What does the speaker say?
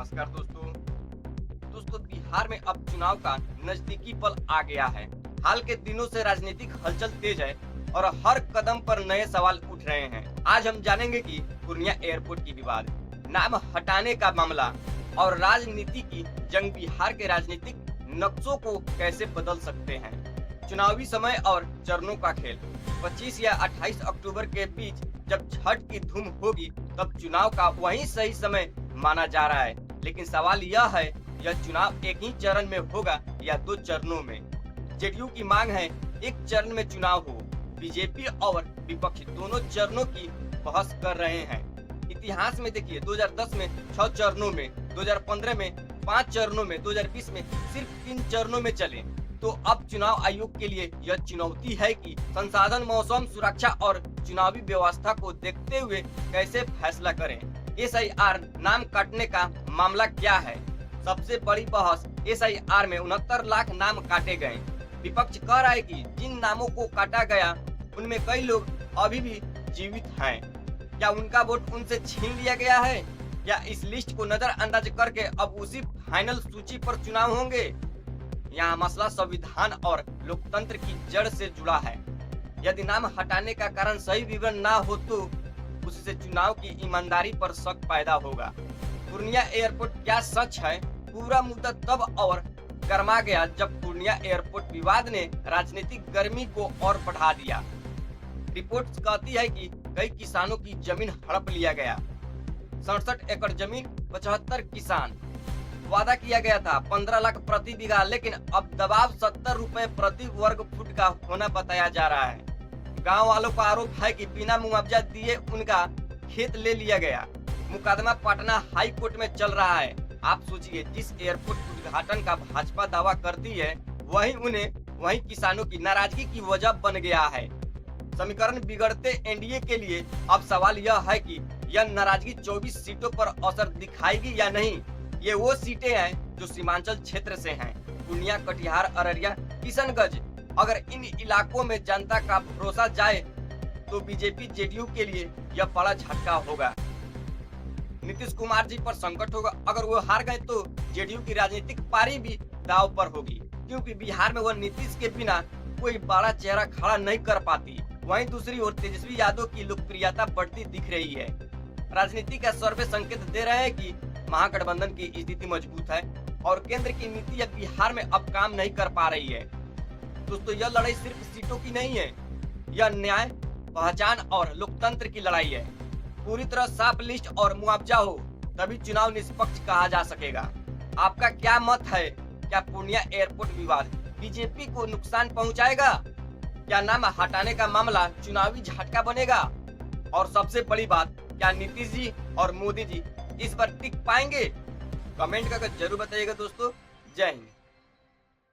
नमस्कार दोस्तों बिहार में अब चुनाव का नजदीकी पल आ गया है। हाल के दिनों से राजनीतिक हलचल तेज है और हर कदम पर नए सवाल उठ रहे हैं। आज हम जानेंगे कि पूर्णिया एयरपोर्ट की विवाद, नाम हटाने का मामला और राजनीति की जंग बिहार के राजनीतिक नक्शों को कैसे बदल सकते हैं। चुनावी समय और चरणों का खेल। 25 या 28 अक्टूबर के बीच जब छठ की धूम होगी तब चुनाव का वही सही समय माना जा रहा है। लेकिन सवाल यह है, यह चुनाव एक ही चरण में होगा या दो चरणों में। जेडीयू की मांग है एक चरण में चुनाव हो। बीजेपी और विपक्ष दोनों चरणों की बहस कर रहे हैं। इतिहास में देखिए, 2010 में 6 चरणों में, 2015 में 5 चरणों में, 2020 में सिर्फ 3 चरणों में चले। तो अब चुनाव आयोग के लिए यह चुनौती है कि संसाधन, मौसम, सुरक्षा और चुनावी व्यवस्था को देखते हुए कैसे फैसला करें। SIR नाम काटने का मामला क्या है? सबसे बड़ी बहस, SIR में 69 लाख नाम काटे गए। विपक्ष कह रहा है कि जिन नामों को काटा गया उनमें कई लोग अभी भी जीवित हैं। क्या उनका वोट उनसे छीन लिया गया है या इस लिस्ट को नजरअंदाज करके अब उसी फाइनल सूची पर चुनाव होंगे? यहाँ मसला संविधान और लोकतंत्र की जड़ से जुड़ा है। यदि नाम हटाने का कारण सही विवरण ना हो तो उससे चुनाव की ईमानदारी पर शक पैदा होगा। पूर्णिया एयरपोर्ट क्या सच है? पूरा मुद्दा तब और गर्मा गया जब पूर्णिया एयरपोर्ट विवाद ने राजनीतिक गर्मी को और बढ़ा दिया। रिपोर्ट्स कहती है कि कई किसानों की जमीन हड़प लिया गया। 67 एकड़ जमीन, 75 किसान। वादा किया गया था 15 लाख प्रति बीघा, लेकिन अब दबाव 70 रुपए प्रति वर्ग फुट का होना बताया जा रहा है। गांव वालों का आरोप है कि बिना मुआवजा दिए उनका खेत ले लिया गया। मुकदमा पटना हाई कोर्ट में चल रहा है। आप सोचिए, जिस एयरपोर्ट उद्घाटन का भाजपा दावा करती है वही किसानों की नाराजगी की वजह बन गया है। समीकरण बिगड़ते एनडीए के लिए अब सवाल यह है कि यह नाराजगी 24 सीटों पर असर दिखाएगी या नहीं। ये वो सीटें हैं जो सीमांचल क्षेत्र से हैं, पूर्णिया, कटिहार, अररिया, किशनगंज। अगर इन इलाकों में जनता का भरोसा जाए तो बीजेपी जेडीयू के लिए यह बड़ा झटका होगा। नीतीश कुमार जी पर संकट होगा। अगर वो हार गए तो जेडीयू की राजनीतिक पारी भी दांव पर होगी, क्योंकि बिहार में वह नीतीश के बिना कोई बड़ा चेहरा खड़ा नहीं कर पाती। वहीं दूसरी ओर तेजस्वी यादव की लोकप्रियता बढ़ती दिख रही है। राजनीति का सर्वे संकेत दे रहे हैं कि महागठबंधन की स्थिति मजबूत है और केंद्र की नीति अब बिहार में अब काम नहीं कर पा रही है। दोस्तों, यह लड़ाई सिर्फ सीटों की नहीं है, यह न्याय, पहचान और लोकतंत्र की लड़ाई है। पूरी तरह साफ लिस्ट और मुआवजा हो तभी चुनाव निष्पक्ष कहा जा सकेगा। आपका क्या मत है? क्या पूर्णिया एयरपोर्ट विवाद बीजेपी को नुकसान पहुंचाएगा? क्या नाम हटाने का मामला चुनावी झटका बनेगा? और सबसे बड़ी बात, क्या नीतीश जी और मोदी जी इस पर टिक पाएंगे? कमेंट करके जरूर बताइएगा दोस्तों। जय हिंद।